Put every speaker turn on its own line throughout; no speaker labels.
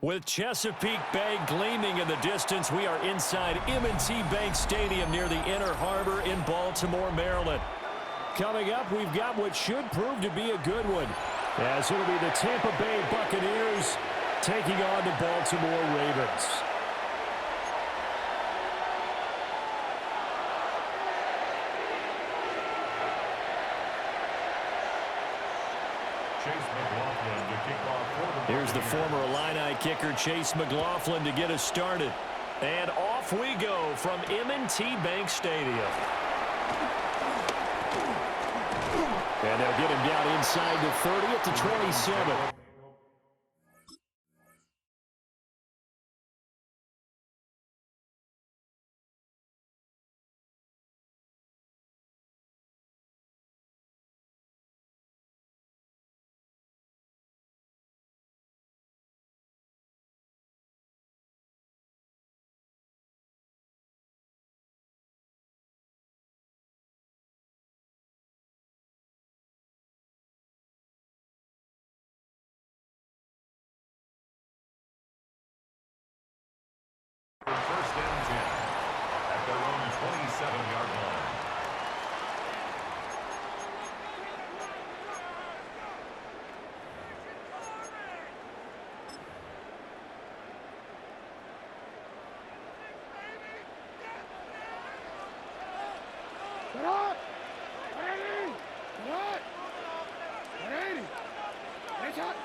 With Chesapeake Bay gleaming in the distance, we are inside M&T Bank Stadium near the Inner Harbor in Baltimore, Maryland. Coming up, we've got what should prove to be a good one, as it'll be the Tampa Bay Buccaneers taking on the Baltimore Ravens. Here's the former Illini kicker, Chase McLaughlin, to get us started. And off we go from M&T Bank Stadium. And they'll get him down inside the 30 at the 27.
First down 10 at their own 27-yard line.
Get up! 180! Get up! 180! Nice shot!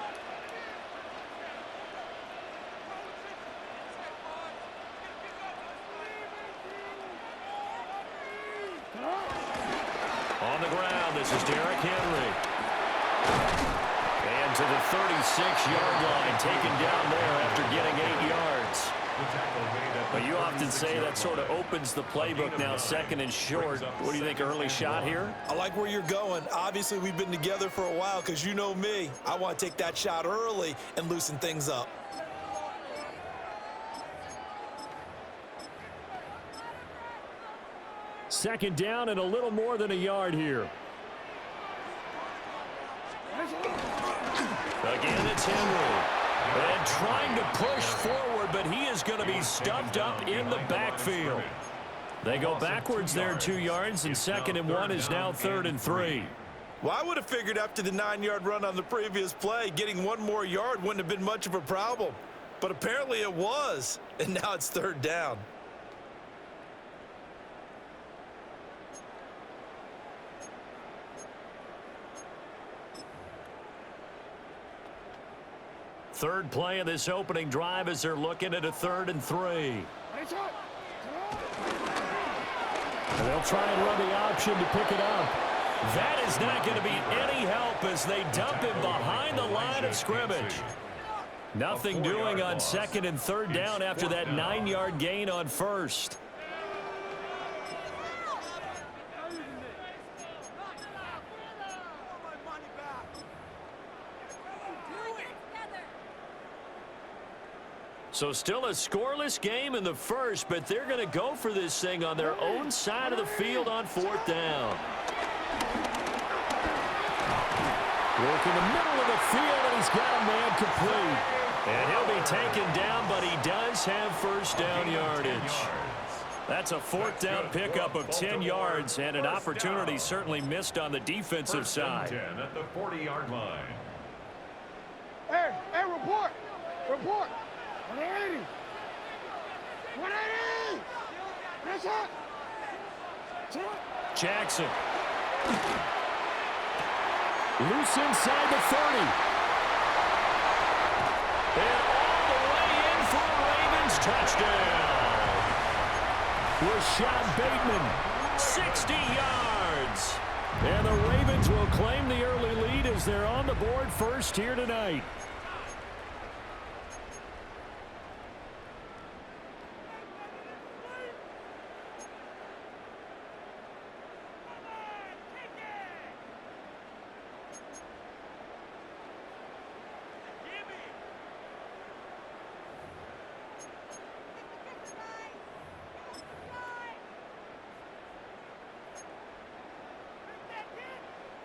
On the ground, this is Derrick Henry. And to the 36-yard line, taken down there after getting 8 yards. But you often say that sort of opens the playbook now, second and short. What do you think, early shot here?
I like where you're going. Obviously, we've been together for a while because you know me. I want to take that shot early and loosen things up.
Second down and a little more than a yard here. Again, it's Henry. And trying to push forward, but he is going to be stuffed up in the backfield. They go backwards there 2 yards, and second and 1 is now 3rd and 3.
Well, I would have figured after the 9-yard run on the previous play, getting 1 more yard wouldn't have been much of a problem. But apparently it was, and now it's 3rd down.
Third play of this opening drive as they're looking at a 3rd and 3. And they'll try and run the option to pick it up. That is not going to be any help as they dump him behind the line of scrimmage. Nothing doing on 2nd and 3rd down after that 9-yard gain on 1st. So still a scoreless game in the first, but they're going to go for this thing on their own side of the field on 4th down. Working the middle of the field, and he's got a man complete. And he'll be taken down, but he does have first down yardage. That's a 4th down pickup of 10 yards, and an opportunity certainly missed on the defensive side.
10 at the 40-yard line.
Hey, report! Report! 180! 180! Nice shot!
Jackson. Loose inside the 30. And all the way in for a Ravens touchdown. Rashad Bateman, 60 yards. And the Ravens will claim the early lead as they're on the board first here tonight.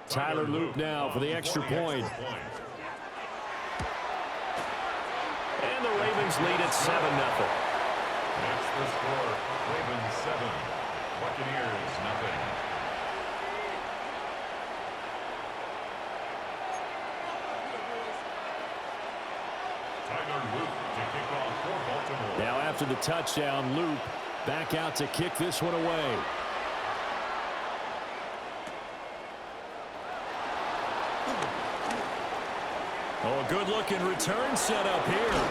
Tyler Loop now for the extra point. And the Ravens lead at 7-0.
That's the score. Ravens 7, Buccaneers 0. Tyler Loop to kick off for Baltimore.
Now after the touchdown, Loop back out to kick this one away. Oh, a good-looking return set up here.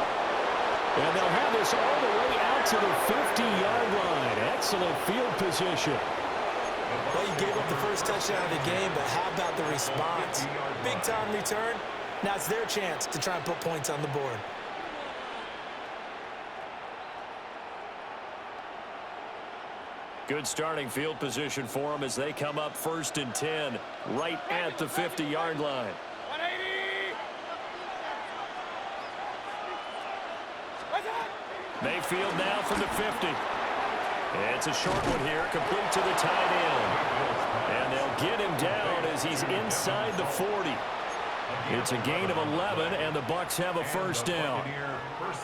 And they'll have this all the way out to the 50-yard line. Excellent field position.
Well, you gave up the first touchdown of the game, but how about the response? Big-time return. Now it's their chance to try and put points on the board.
Good starting field position for them as they come up 1st and 10, right at the 50-yard line.
180.
Mayfield now from the 50. It's a short one here, complete to the tight end. And they'll get him down as he's inside the 40. It's a gain of 11, and the Bucs have a first down.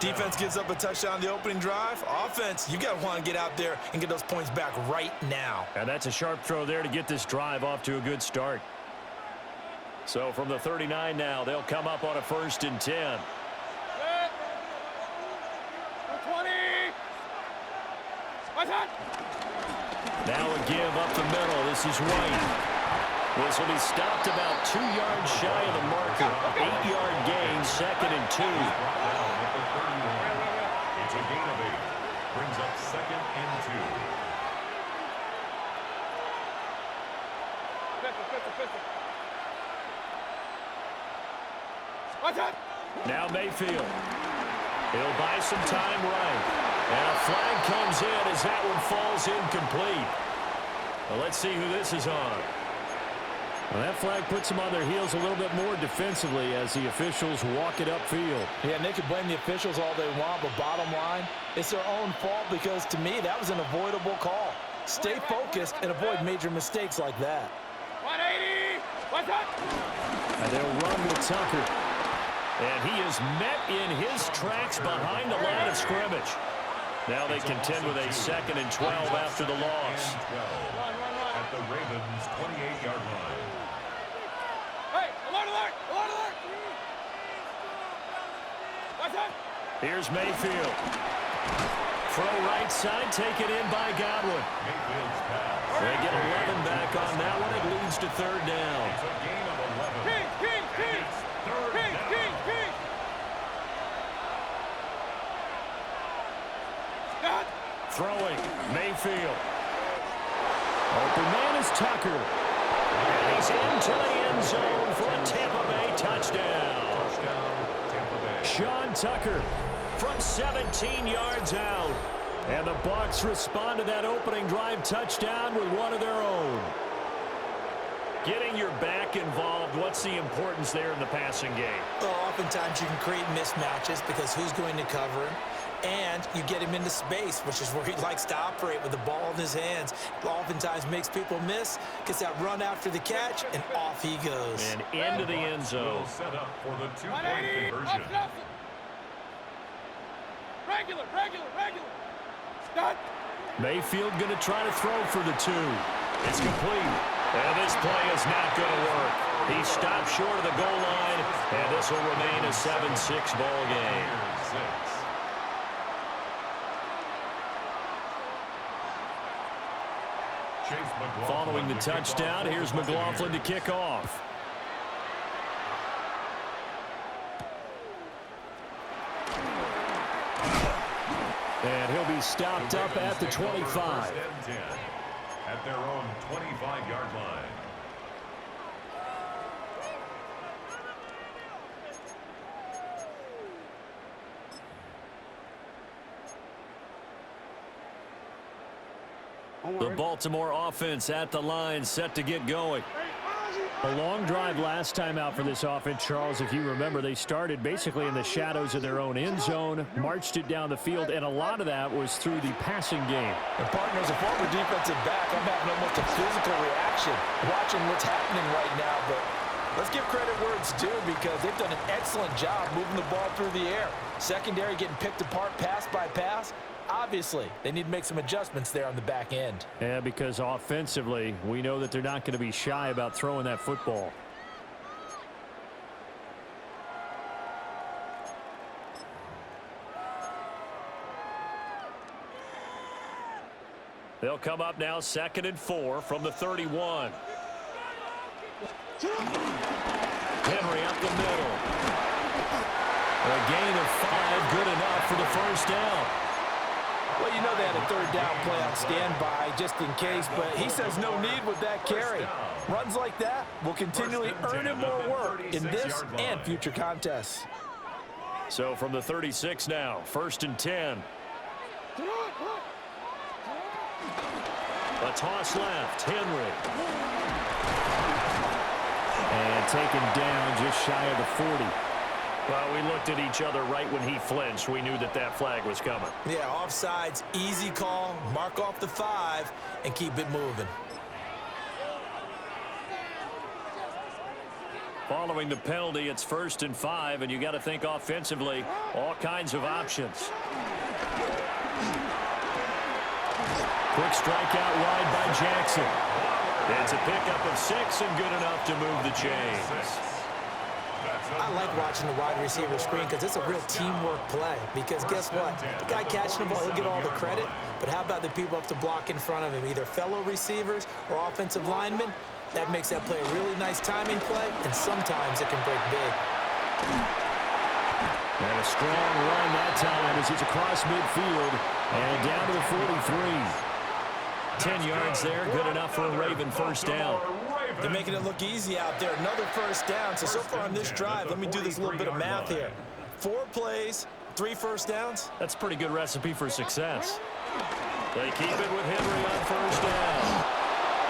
Defense gives up a touchdown the opening drive. Offense, you got to want to get out there and get those points back right now.
And that's a sharp throw there to get this drive off to a good start. So from the 39 now, they'll come up on a 1st and 10.
20. What's that?
Now a give up the middle. This is White. This will be stopped about 2 yards shy of the marker. 8-yard gain, 2nd and 2.
It's a gain of 8. Brings up 2nd and 2.
What's that?
Now Mayfield. He'll buy some time right. And a flag comes in as that one falls incomplete. Well, let's see who this is on. Well, that flag puts them on their heels a little bit more defensively as the officials walk it upfield.
Yeah, and they can blame the officials all they want, but bottom line, it's their own fault because, to me, that was an avoidable call. Stay focused and avoid major mistakes like that.
180. What's that?
And they'll run with Tucker. And he is met in his tracks behind the line of scrimmage. Now they contend with a 2nd and 12 after the loss.
At the Ravens' 28-yard line.
Hey, alert, alert, alert, alert. What's that?
Here's Mayfield. Throw right side, taken in by Godwin.
Mayfield's pass.
They get 11 back on that one. It leads to 3rd down.
It's a gain of 11.
King, king, king.
It's 3rd
King,
down.
king, king. Scott.
Throwing, Mayfield. Open man is Tucker. And he's into the end zone for a Tampa Bay touchdown.
Touchdown, Tampa Bay.
Sean Tucker from 17 yards out. And the Bucs respond to that opening drive touchdown with one of their own. Getting your back involved, what's the importance there in the passing game?
Well, oftentimes you can create mismatches because who's going to cover him? And you get him into space, which is where he likes to operate with the ball in his hands. Oftentimes makes people miss, gets that run after the catch, and off he goes.
And into the end zone.
Will set up for the 2-point
180.
conversion.
Regular, regular, regular. Scott.
Mayfield going to try to throw for the 2. It's complete. And this play is not going to work. He stopped short of the goal line, and this will remain a 7-6 ball game.
6.
Following the touchdown, here's McLaughlin to kick off. And he'll be stopped up at the 25.
At their own 25-yard line.
The Baltimore offense at the line, set to get going.
A long drive last time out for this offense, Charles. If you remember, they started basically in the shadows of their own end zone, marched it down the field, and a lot of that was through the passing game.
And partner, as a former defensive back, I'm having almost a physical reaction watching what's happening right now. But let's give credit where it's due because they've done an excellent job moving the ball through the air. Secondary getting picked apart pass by pass. Obviously, they need to make some adjustments there on the back end.
Yeah, because offensively, we know that they're not going to be shy about throwing that football.
They'll come up now 2nd and 4 from the 31. Henry up the middle. A gain of 5, good enough for the first down.
Well, you know they had a 3rd down play on standby just in case, but he says no need with that carry. Runs like that will continually earn him more work in this and future contests.
So from the 36 now, 1st and 10. A toss left, Henry.
And taken down just shy of the 40.
Well, we looked at each other right when he flinched. We knew that that flag was coming.
Yeah, offsides, easy call, mark off the 5, and keep it moving.
Following the penalty, it's 1st and 5, and you got to think offensively, all kinds of options. Quick strike out wide by Jackson. It's a pickup of 6 and good enough to move the chains.
I like watching the wide receiver screen because it's a real teamwork play. Because guess what? The guy catching the ball, he'll get all the credit. But how about the people up to block in front of him, either fellow receivers or offensive linemen? That makes that play a really nice timing play, and sometimes it can break big.
And a strong run that time as it's across midfield and down to the 43.
10 yards there, good enough for a Raven first down.
They're making it look easy out there. Another first down. So far on this drive, let me do this little bit of math here. 4 plays, 3 first downs.
That's a pretty good recipe for success. They keep it with Henry on first down.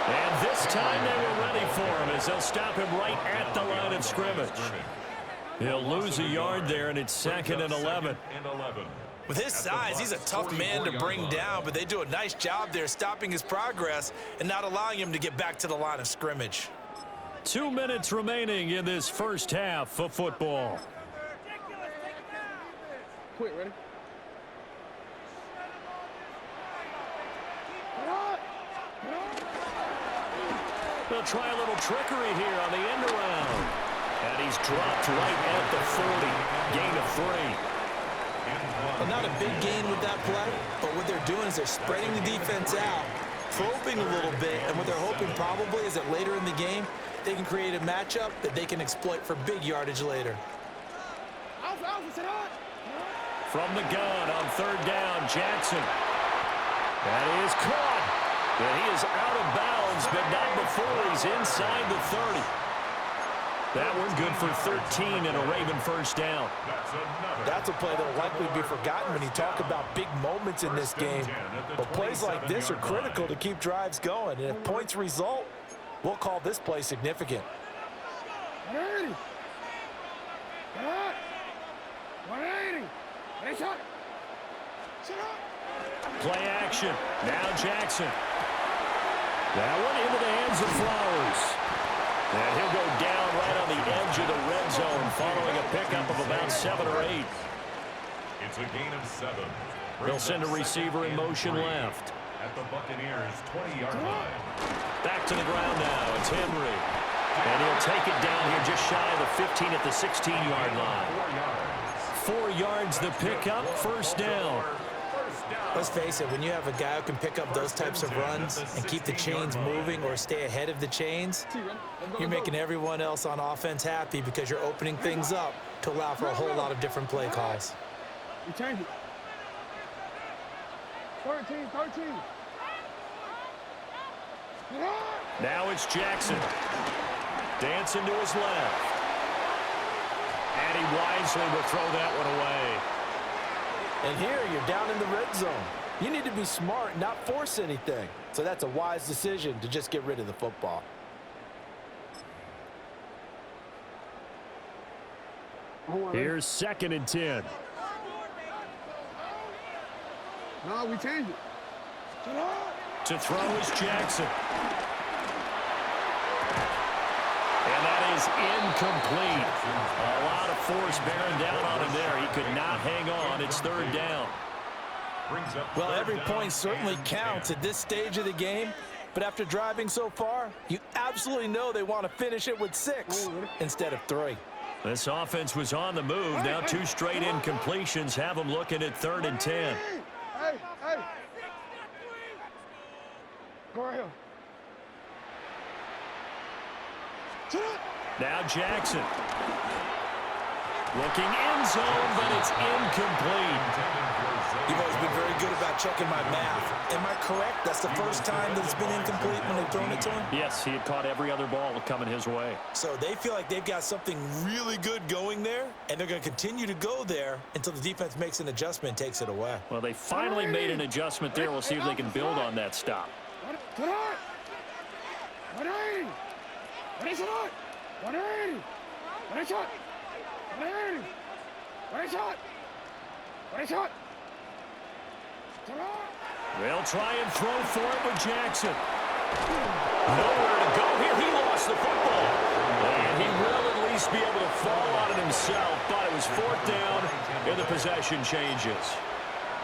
And this time they were ready for him as they'll stop him right at the line of scrimmage. He'll lose a yard there, and it's 2nd and 11.
With his size, he's a tough man to bring down, but they do a nice job there stopping his progress and not allowing him to get back to the line of scrimmage.
2 minutes remaining in this first half of football.
Quick, ready?
They'll try a little trickery here on the end around. And he's dropped right at the 40. Gain of 3.
Well, not a big gain with that play, but what they're doing is they're spreading the defense out, probing a little bit, and what they're hoping probably is that later in the game, they can create a matchup that they can exploit for big yardage later.
From the gun on 3rd down, Jackson. That is caught. And he is out of bounds, but not before he's inside the 30. That one good for 13 and a Raven first down.
That's a play that will likely be forgotten when you talk about big moments in this game. But plays like this are critical to keep drives going. And if points result, we'll call this play significant.
180. 180.
Play action. Now Jackson. That one into the hands of Flowers. And he'll go down right on the edge of the red zone following a pickup of about 7 or 8.
It's a gain of 7.
They'll send a receiver in motion left.
At the Buccaneers' 20-yard line.
Back to the ground now. It's Henry. And he'll take it down here just shy of the 15 at the 16-yard line. 4 yards the pickup, first down.
Let's face it, when you have a guy who can pick up those types of runs and keep the chains moving or stay ahead of the chains, you're making everyone else on offense happy because you're opening things up to allow for a whole lot of different play calls.
You change it. 13.
Now it's Jackson. Dancing to his left. And he wisely will throw that one away.
And here you're down in the red zone. You need to be smart and not force anything. So that's a wise decision to just get rid of the football.
Here's 2nd and 10.
No, we changed it.
To throw is Jackson. And that is incomplete. A lot of force bearing down on him there. He could not hang on. It's 3rd down.
Well, every point certainly counts at this stage of the game. But after driving so far, you absolutely know they want to finish it with 6 instead of 3.
This offense was on the move. Now 2 straight incompletions have them looking at 3rd and 10.
Hey. Go right here.
Now Jackson. Looking end zone, but it's incomplete.
You've always been very good about checking my math. Am I correct? That's the first time that it's been incomplete when they've thrown it to him?
Yes, he had caught every other ball coming his way.
So they feel like they've got something really good going there, and they're going to continue to go there until the defense makes an adjustment and takes it away.
Well, they finally made an adjustment there. We'll see if they can build on that stop. They'll try and throw for it with Jackson. Nowhere to go here. He lost the football. And he will at least be able to fall on it himself, but it was 4th down, and the possession changes.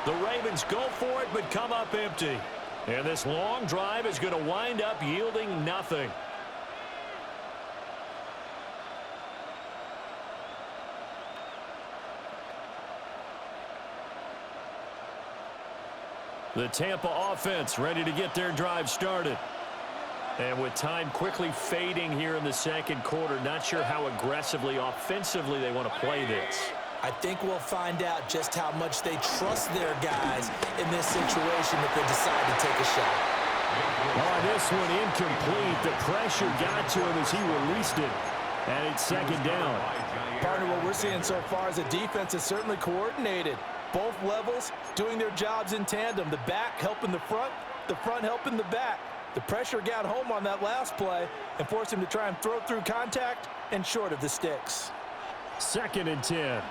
The Ravens go for it, but come up empty. And this long drive is going to wind up yielding nothing. The Tampa offense ready to get their drive started. And with time quickly fading here in the 2nd quarter, not sure how aggressively, offensively they want to play this.
I think we'll find out just how much they trust their guys in this situation if they decide to take a shot.
Oh, this one incomplete. The pressure got to him as he released it. And it's 2nd down.
Partner, what we're seeing so far is a defense is certainly coordinated. Both levels doing their jobs in tandem. The back helping the front helping the back. The pressure got home on that last play and forced him to try and throw through contact and short of the sticks.
2nd and 10.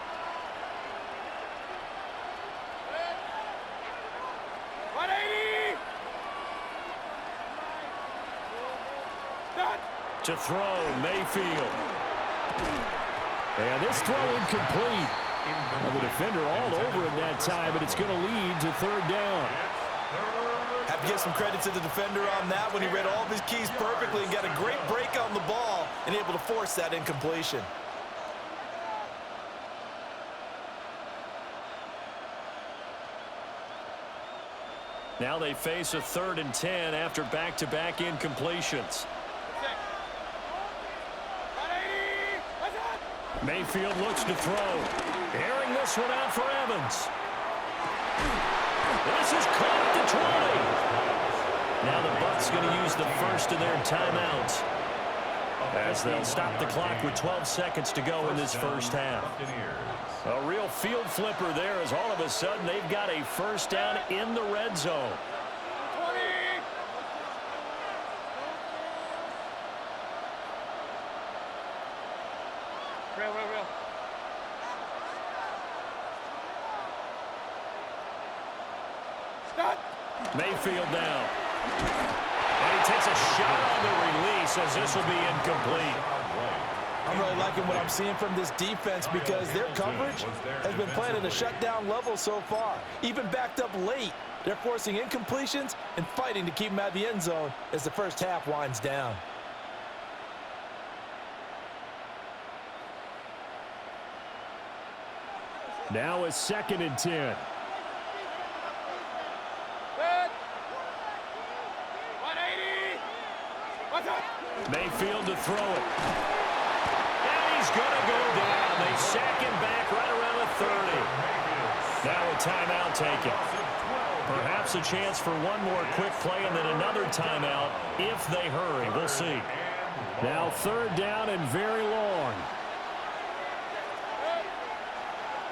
To throw, Mayfield. And this throw incomplete. Well, the defender all over him that time, but it's going to lead to 3rd down.
Have to give some credit to the defender on that when he read all of his keys perfectly and got a great break on the ball and able to force that incompletion.
Now they face a 3rd and 10 after back-to-back incompletions. Mayfield looks to throw. Airing this one out for Evans. This is caught at the 20. Now the Bucs going to use the first of their timeouts as they'll stop the clock with 12 seconds to go in this first half. A real field flipper there as all of a sudden they've got a 1st down in the red zone.
Real. Stop.
Mayfield down. And he takes a shot on the release as this will be incomplete.
I'm really liking what I'm seeing from this defense because their coverage has been playing at a shutdown level so far. Even backed up late, they're forcing incompletions and fighting to keep them out of the end zone as the first half winds down.
Now it's 2nd and 10.
Good. 180. What's up?
Mayfield to throw it. And he's going to go down. They sack him back right around the 30. Now a timeout taken. Perhaps a chance for one more quick play and then another timeout if they hurry. We'll see.
Now 3rd down and very long.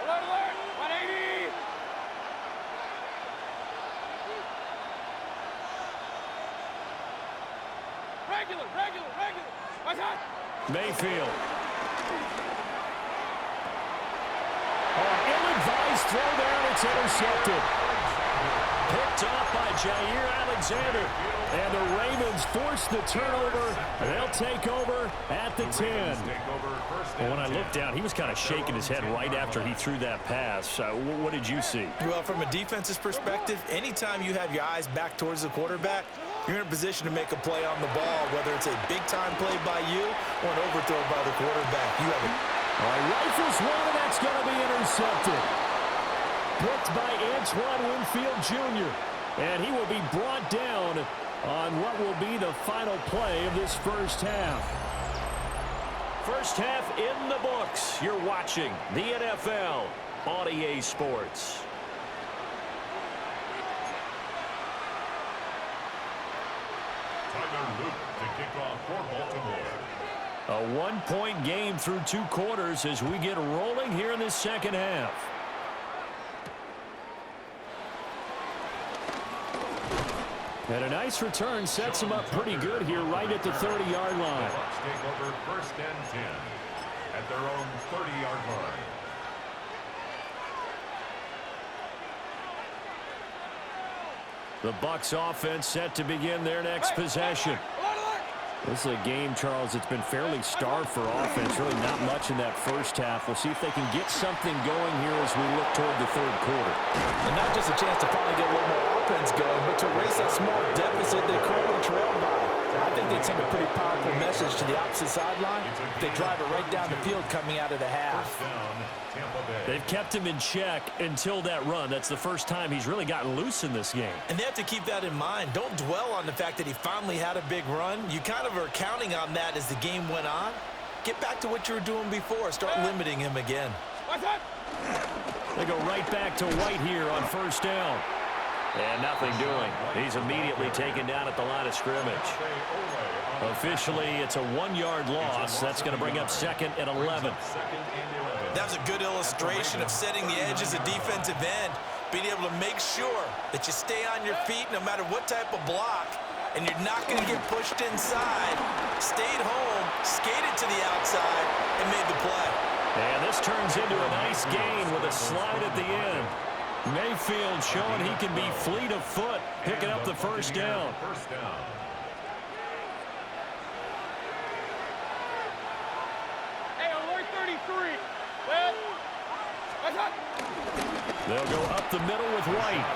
Alert, alert. 180. Regular. Watch out.
Mayfield. Ill-advised throw there, and it's intercepted. Picked off by Jair Alexander. And the Ravens force the turnover. They'll take over at the 10. Well, when I looked down, he was kind of shaking his head right after he threw that pass. What did you see?
Well, from a defense's perspective, anytime you have your eyes back towards the quarterback, you're in a position to make a play on the ball, whether it's a big-time play by you or an overthrow by the quarterback. You have it.
All right, rifles one, and that's going to be intercepted. Picked by Antoine Winfield Jr., and he will be brought down on what will be the final play of this first half. First half in the books. You're watching the NFL on EA Sports.
Tyler Luke to kick off for Baltimore.
A one-point game through 2 quarters as we get rolling here in the second half. And a nice return sets him up pretty good here right at the 30-yard line.
The Bucs take over 1st and 10 at their own 30-yard line.
The Bucs offense set to begin their next possession. This is a game, Charles, it's been fairly starved for offense. Really not much in that first half. We'll see if they can get something going here as we look toward the 3rd quarter.
And not just a chance to finally get a little more offense going, but to erase that small deficit they currently trail by. I think they'd send a pretty powerful message to the opposite sideline. They drive it right down the field coming out of the half.
They've kept him in check until that run. That's the first time he's really gotten loose in this game.
And they have to keep that in mind. Don't dwell on the fact that he finally had a big run. You kind of are counting on that as the game went on. Get back to what you were doing before. Start limiting him again.
They go right back to White here on 1st down. And nothing doing. He's immediately taken down at the line of scrimmage. Officially, it's a 1-yard loss. That's going to bring up 2nd and 11.
That was a good illustration of setting the edge as a defensive end, being able to make sure that you stay on your feet no matter what type of block, and you're not going to get pushed inside. Stayed home, skated to the outside, and made the play.
And this turns into a nice gain with a slide at the end. Mayfield showing he can be fleet of foot, picking up the 1st down.
Hey, alert 33. Well,
they'll go up the middle with White.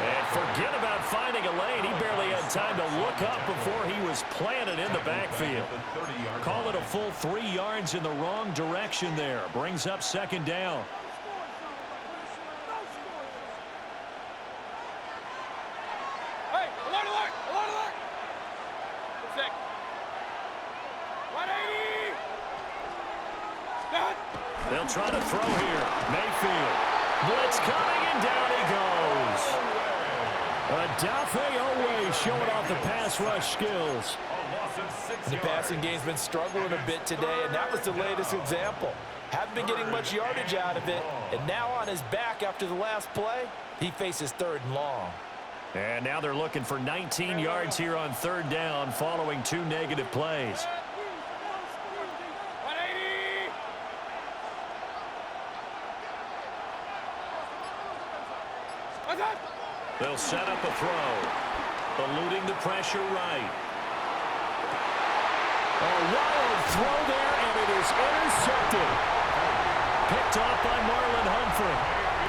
And forget about finding a lane. He barely had time to look up before he was planted in the backfield. Call it a full 3 yards in the wrong direction there. Brings up 2nd down.
Hey, alert. 1 sec. 180. Done.
They'll try to throw here. Mayfield. Blitz coming, and down he goes. Adafe Owe showing off the pass rush skills.
The passing game's been struggling a bit today, and that was the latest example. Haven't been getting much yardage out of it, and now on his back after the last play, he faces 3rd and long.
And now they're looking for 19 yards here on 3rd down following 2 negative plays.
180. What's up?
They'll set up a throw. Eluding the pressure right. A wild throw there, and it is intercepted. Picked off by Marlon Humphrey.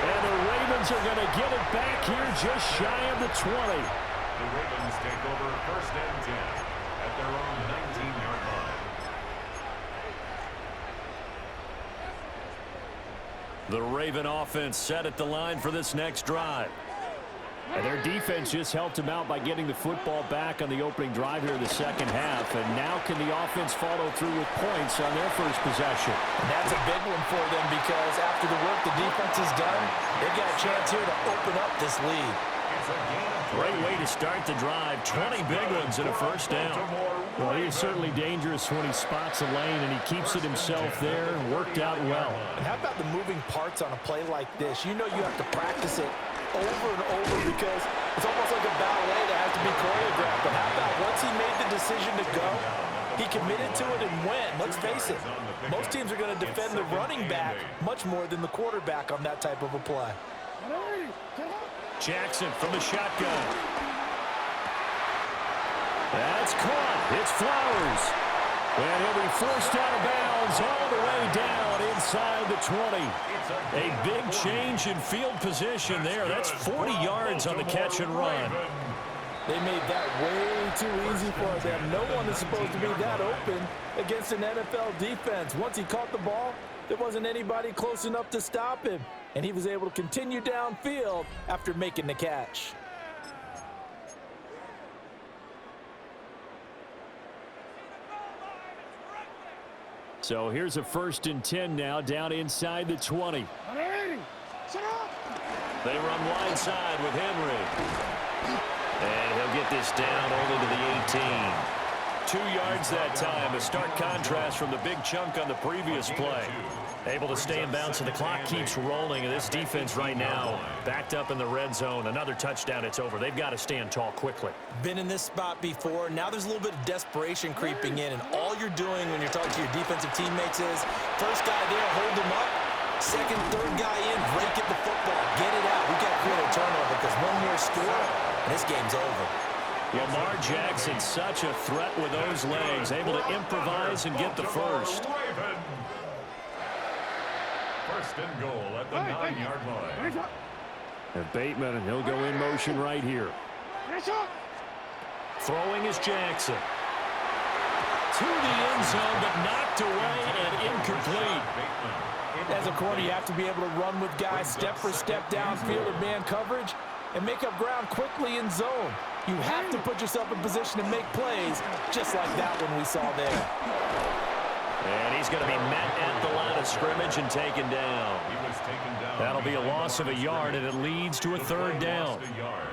And the Ravens are going to get it back here just shy of the 20.
The Ravens take over 1st and 10 at their own 19-yard line.
The Raven offense set at the line for this next drive. And their defense just helped them out by getting the football back on the opening drive here in the 2nd half. And now can the offense follow through with points on their first possession?
And that's a big one for them because after the work the defense has done, they've got a chance here to open up this lead.
Great way to start the drive. 20 big ones in a 1st down. Well, he is certainly dangerous when he spots a lane, and he keeps it himself there. Worked out well.
And how about the moving parts on a play like this? You know you have to practice it over and over because it's almost like a ballet that has to be choreographed. But how about once he made the decision to go, he committed to it and went. Let's face it, most teams are going to defend the running back much more than the quarterback on that type of a play.
Jackson from the shotgun. That's caught. It's Flowers. And he'll be forced out of bounds all the way down inside the 20. A big change in field position there. That's 40 yards on the catch and run.
They made that way too easy for them. No one is supposed to be that open against an NFL defense. Once he caught the ball, there wasn't anybody close enough to stop him. And he was able to continue downfield after making the catch.
So here's a 1st and 10 now, down inside the 20. They run wide side with Henry. And he'll get this down only to the 18. 2 yards that time, a stark contrast from the big chunk on the previous play. Able to stay in bounds, and the clock keeps rolling. And this defense right now backed up in the red zone. Another touchdown, it's over. They've got to stand tall quickly.
Been in this spot before. Now there's a little bit of desperation creeping in. And all you're doing when you're talking to your defensive teammates is, first guy there, hold him up. Second, third guy in, break at the football. Get it out. We've got to create a turnover because one more score, and this game's over.
Lamar Jackson, such a threat with those legs, able to improvise and get the first.
First and goal at the 9-yard line.
And Bateman, and he'll go in motion right here. Throwing is Jackson. To the end zone, but knocked away and incomplete.
As a corner, you have to be able to run with guys step for step downfield in man coverage and make up ground quickly in zone. You have to put yourself in position to make plays, just like that one we saw there.
And he's going to be met at the line of scrimmage and taken down. That'll be a loss of a yard, and it leads to a 3rd down.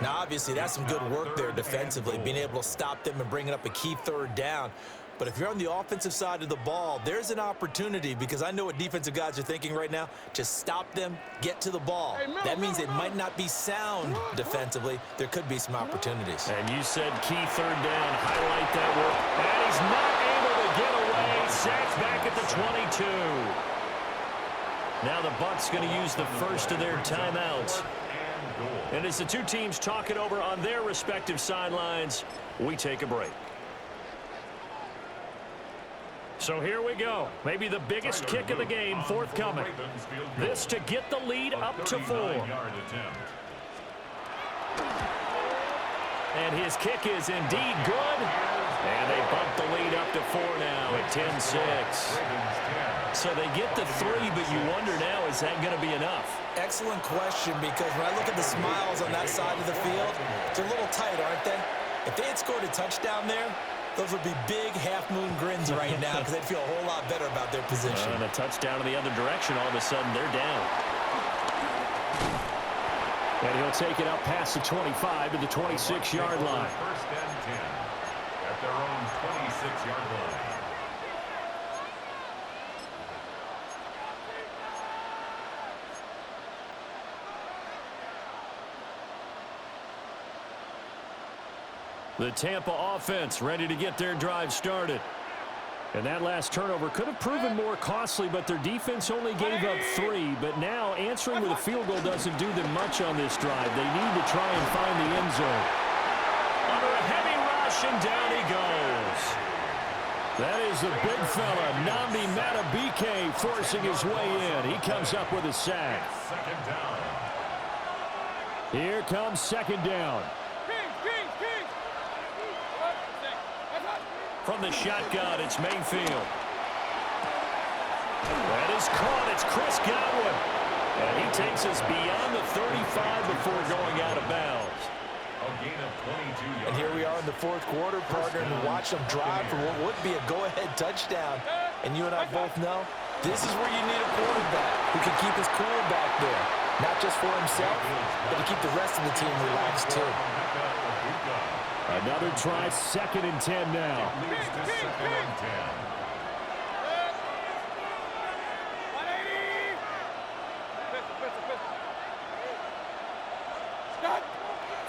Now, obviously, that's some good work there defensively, being able to stop them and bringing up a key 3rd down. But if you're on the offensive side of the ball, there's an opportunity, because I know what defensive guys are thinking right now. Just stop them, get to the ball. That means it might not be sound defensively. There could be some opportunities.
And you said key 3rd down. Highlight that work. And he's not able to get away. Sacked back at the 22. Now the Bucs going to use the first of their timeouts. And as the two teams talk it over on their respective sidelines, we take a break. So here we go. Maybe the biggest kick of the game forthcoming. This to get the lead up to 4. And his kick is indeed good. And they bump the lead up to 4 now at 10-6. So they get the 3, but you wonder now, is that going to be enough?
Excellent question, because when I look at the smiles on that side of the field, they're a little tight, aren't they? If they had scored a touchdown there, those would be big half-moon grins right now because they'd feel a whole lot better about their position.
And a touchdown in the other direction, all of a sudden they're down. And he'll take it up past the 25 to the 26-yard line.
First and 10 at their own 26-yard line.
The Tampa offense ready to get their drive started. And that last turnover could have proven more costly, but their defense only gave up 3. But now answering with a field goal doesn't do them much on this drive. They need to try and find the end zone. Under a heavy rush, and down he goes. That is the big fella, Nnamdi Madubuike, forcing his way in. He comes up with a sack.
Second down.
Here comes 2nd down. From the shotgun, it's Mayfield. That is caught. It's Chris Godwin. And he takes us beyond the 35 before going out of bounds.
A gain of 22 yards.
And here we are in the 4th quarter, partner, and watch them drive for what would be a go-ahead touchdown. And you and I both know this is where you need a quarterback who can keep his cool back there. Not just for himself, but to keep the rest of the team relaxed, too.
Another try, 2nd and 10 now.
Leads to 2nd and 10.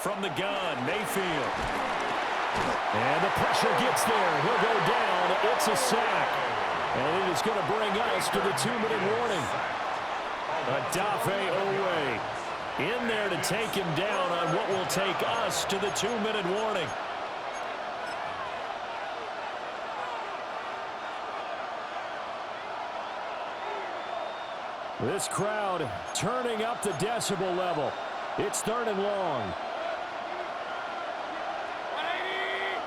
from the gun, Mayfield. And the pressure gets there. He'll go down. It's a sack. And it is going to bring us to the 2-minute warning. Adafe Owe in there to take him down on what will take us to the 2-minute warning. This crowd turning up the decibel level. It's 3rd and long.
180!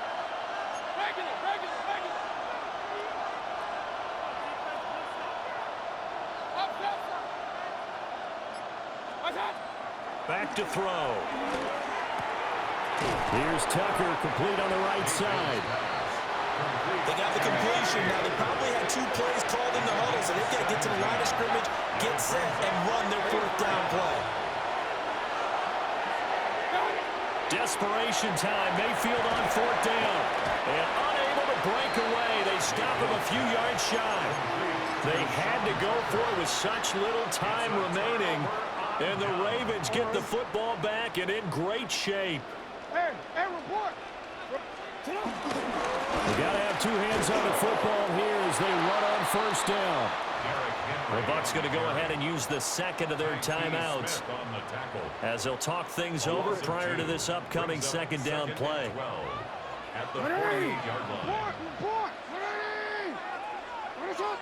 Regular, regular, regular! Up, up! What's that?
Back to throw. Here's Tucker, complete on the right side.
They got the completion. Now, they probably had 2 plays called in the huddle, so they've got to get to the line of scrimmage, get set, and run their 4th down play.
Desperation time. Mayfield on 4th down. And unable to break away. They stop him a few yards shy. They had to go for it with such little time remaining. And the Ravens get the football back and in great shape.
Hey, report!
We got to have 2 hands on the football here as they run on 1st down. The Bucs going to go ahead and use the 2nd of their timeouts as they'll talk things over prior to this upcoming 2nd down play.
At the 48-yard line.
Report! 180! What is up?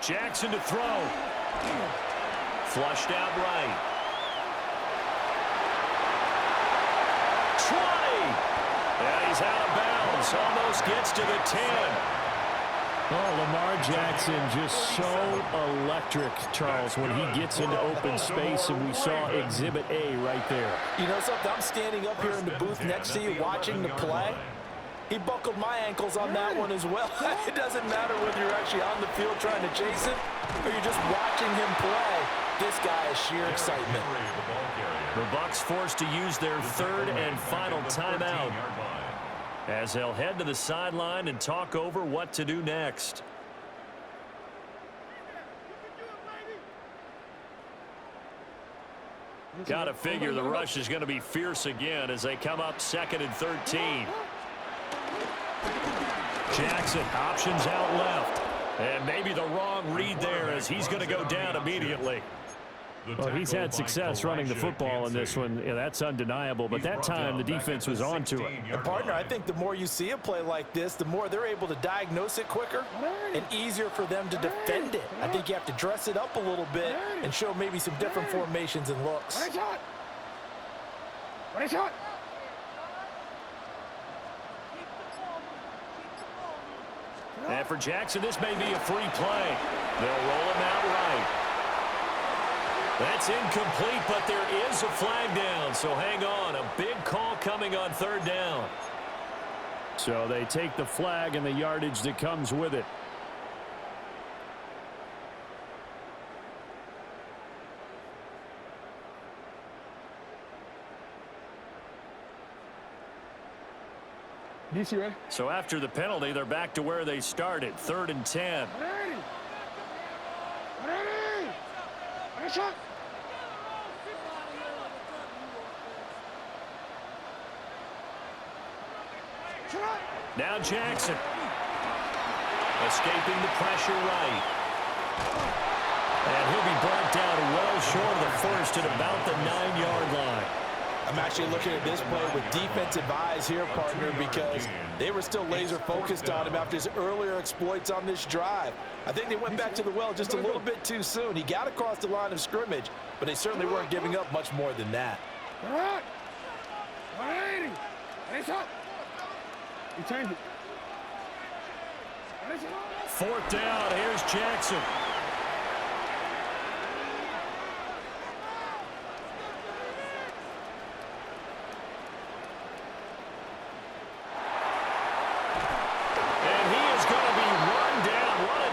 Jackson to throw. Flushed out right. 20. And he's out of bounds. Almost gets to the 10. Oh, Lamar Jackson just so electric, Charles, when he gets into open space, and we saw Exhibit A right there.
You know something? I'm standing up here in the booth next to you watching the play. He buckled my ankles on that one as well. It doesn't matter whether you're actually on the field trying to chase it or you're just watching him play. This guy is sheer excitement.
The Bucs forced to use their 3rd and final timeout as they'll head to the sideline and talk over what to do next. Got to figure the rush is going to be fierce again as they come up 2nd and 13. Jackson options out left. And maybe the wrong read there as he's going to go down immediately. Well, he's had success running the football in this one. Yeah, that's undeniable. But that time, the defense was on to it.
And, partner, I think the more you see a play like this, the more they're able to diagnose it quicker and easier for them to defend it. I think you have to dress it up a little bit and show maybe some different formations and looks.
What is it?
And for Jackson, this may be a free play. They'll roll him out right. That's incomplete, but there is a flag down, so hang on. A big call coming on 3rd down. So they take the flag and the yardage that comes with it.
DC ready?
So after the penalty, they're back to where they started, 3rd and 10.
180! 180! What is it?
Now Jackson. Escaping the pressure right. And he'll be brought down well short of the 1st at about the 9-yard line.
I'm actually looking at this play with defensive eyes here, partner, because they were still laser focused on him after his earlier exploits on this drive. I think they went back to the well just a little bit too soon. He got across the line of scrimmage, but they certainly weren't giving up much more than that.
All right. 180. Face up. You change it.
4th down. Here's Jackson.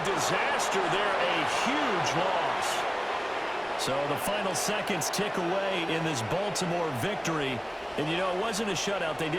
Disaster there, a huge loss. So the final seconds tick away in this Baltimore victory. And, you know, it wasn't a shutout. They did